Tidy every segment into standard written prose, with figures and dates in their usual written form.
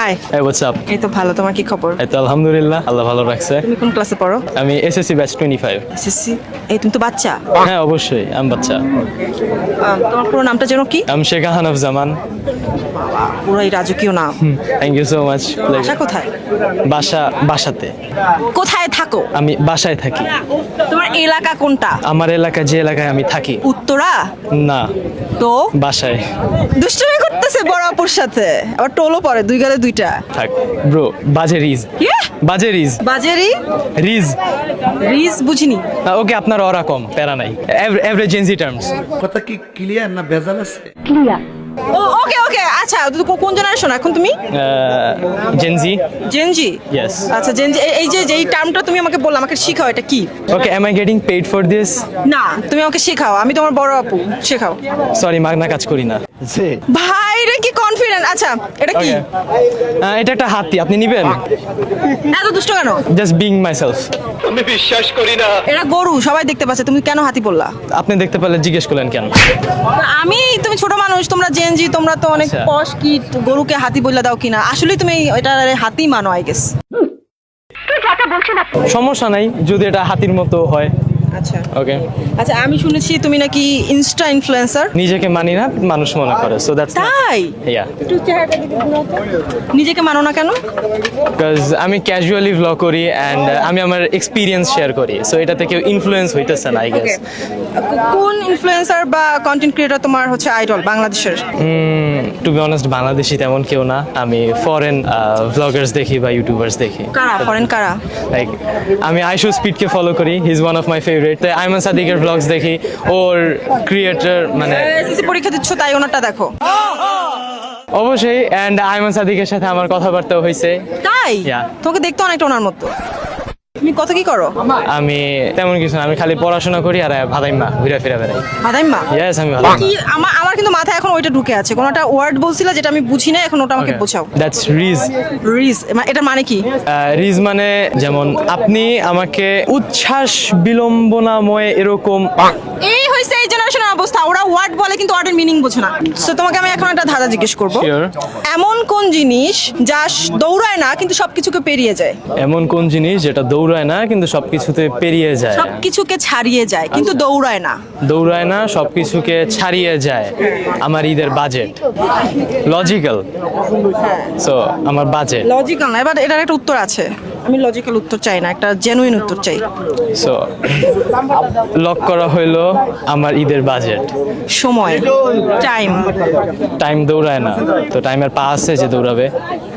High. Hey, what's up? এই তো ভালো, তোমার কি খবর? এই তো আলহামদুলিল্লাহ, আল্লাহ ভালো রাখছে। তুমি কোন ক্লাসে পড়ো? আমি এসএসসি ব্যাচ 25। এসএসসি। এই তুমি তো বাচ্চা। হ্যাঁ অবশ্যই, আমি বাচ্চা। তোমার পুরো নামটা যেন কি? আমি শেখ হানাফ জামান। পুরো রাজকীয় নাম। Thank you so much. বাসা কোথায়? বাসাতে। কোথায় থাকো? আমি বাসায় থাকি। তোমার এলাকা কোনটা? আমার এলাকা যে এলাকায় আমি থাকি। উত্তরা? না, তো বাসায়। দুষ্টুমি করতেছে বড় আপুর সাথে, আবার টোলও পরে, দুই গালে দুইটা। থাক ব্রো, বাজে রিজ। কি? বাজে রিজ। বাজেরি? রিজ। রিজ বুঝিনি। ওকে, আপনার ওরা কম, প্যারা নাই। Average Gen Z terms. কথা কি ক্লিয়ার না ভেজাল আছে? ও ওকে ওকে, আচ্ছা কোন জেনারেশন এখন তুমি? জেনজি। জেনজি? Yes. আচ্ছা জেনজি, এই যে যেই টার্মটা তুমি আমাকে বললা, আমাকে শেখাও এটা কি? ওকে, am I getting paid for this? না, তুমি আমাকে শেখাও, আমি তোমার বড় আপু, শেখাও। সরি, মাগনা কাজ করি না। ভাই রে কি কনফিডেন্ট। আচ্ছা এটা কি? Okay. এটা একটা হাতি, আপনি নিবেন? এত দুষ্ট কেন? Just being myself. এটা গরু, সবাই দেখতে পাচ্ছে, তুমি কেন হাতি বললা? আপনি দেখতে পেলে জিজ্ঞেস করলেন কেন? তুমি ছোট মানুষ, তোমরা জেনজি, তোমরা তো অনেক আচ্ছা। পশ, কি গরুকে হাতি বললা দাও কিনা? আসলে তুমি এটা হাতি মানো আই গেস। সমস্যা নাই যদি এটা হাতির মতো হয়। আচ্ছা ওকে। আচ্ছা, আমি শুনেছি তুমি নাকি ইনস্টা ইনফ্লুয়েন্সার। নিজেকে মানি না, মানুষ মনে করে, সো দ্যাটস তাই? ইয়া। একটু চেহারাটা দিকে ঘুরাও তো। নিজেকে মানো না কেন? বিকজ আমি ক্যাজুয়ালি ভ্লগ করি অ্যান্ড আমি আমার এক্সপিরিয়েন্স শেয়ার করি, সো এটাতে কেউ ইনফ্লুয়েন্স হইতেছে না আই গেস। কোন ইনফ্লুয়েন্সার বা কন্টেন্ট ক্রিয়েটর তোমার হচ্ছে আইডল বাংলাদেশের? টু বি অনেস্ট, বাংলাদেশি তেমন কেউ না। আমি ফরেন ভ্লগার্স দেখি বা ইউটিউবার্স দেখি। কারা ফরেন কারা? লাইক আমি আইশো স্পিডকে ফলো করি, he is one of my favourite. Aiman সাদিকের ব্লগস দেখি, ওর ক্রিয়েটর মানে এসএসসি পরীক্ষা দিচ্ছ তাই ওনারটা দেখো? অবশ্যই। অ্যান্ড আইমান সাদিকের সাথে আমার কথাবার্তা হয়েছে। তাই? Yeah. তোকে দেখতে অনেকটা ওনার মতো। তুমি কত কি করো? আমি তেমন কিছু না, আমি খালি পড়াশোনা করি আর ভাদাইম্মা ঘুরে ফিরে বেড়াই। বাদাইম্মা? ইয়েস, আমি ভালো। কি আমার কিন্তু মাথায় এখন ওইটা ঢুকে আছে, কোন একটা ওয়ার্ড বলছিলা যেটা আমি বুঝি না, এখন ওটা আমাকে বোঝাও। That's ridge. রিজ এটা মানে কি? রিজ মানে যেমন আপনি আমাকে উচ্ছ্বাস বিলম্বনাময় এরকম। এই হইছে এই জেনারেশনের অবস্থা, ওরা ওয়ার্ড বলে কিন্তু ওয়ার্ডের মিনিং বোঝে না। সো তোমাকে আমি এখন একটা ধাঁধা জিজ্ঞেস করব। Sure. এমন কোন জিনিস যা দৌড়ায় না কিন্তু সবকিছুকে পেরিয়ে যায়? এমন কোন জিনিস যেটা দৌড়ায় না কিন্তু সবকিছুতে পেরিয়ে যায়? সবকিছুকে ছাড়িয়ে যায় কিন্তু দৌড়ায় না। দৌড়ায় না, সবকিছুকে ছাড়িয়ে যায়। আমার ঈদের বাজেট। লজিক্যাল। সো আমার বাজেট। লজিক্যাল না, এবার এটার একটা উত্তর আছে। আমি লজিক্যাল উত্তর চাই না, একটা জেনুইন উত্তর চাই। সো লক করা হইলো আমার ঈদের বাজেট। সময়, টাইম। টাইম দৌড়ায় না, তো টাইমের পা আছে যে দৌড়াবে।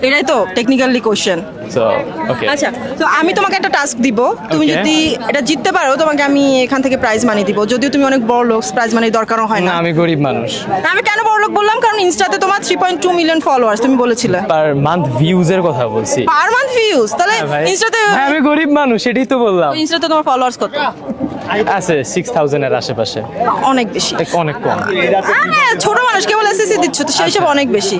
এটাই তো টেকনিক্যালি কোশ্চেন। So okay. আচ্ছা, তো আমি তোমাকে একটা টাস্ক দিব, তুমি Okay. যদি এটা জিততে পারো তোমাকে আমি এখান থেকে প্রাইজ মানি দিব, যদিও তুমি অনেক বড় লোক, প্রাইজ মানি দরকারও হয় না, না। আমি গরিব মানুষ। আমি কেন বড় লোক বললাম? কারণ ইনস্টাতে তোমার 3.2 মিলিয়ন ফলোয়ার্স, তুমি বলেছিলে। পার মান্থ ভিউজ এর কথা বলছি। Per month views? তাহলে হ্যাঁ ভাই। ইনস্টাতে হ্যাঁ, আমি গরিব মানুষ, সেটাই তো বললাম। ইনস্টাতে তোমার ফলোয়ার্স কত? আছে 6000 এর আশেপাশে। অনেক বেশি। অনেক কম। আরে ছোট মানুষ, কেবল এসএসসি দিচ্ছ তো সেই সব অনেক বেশি।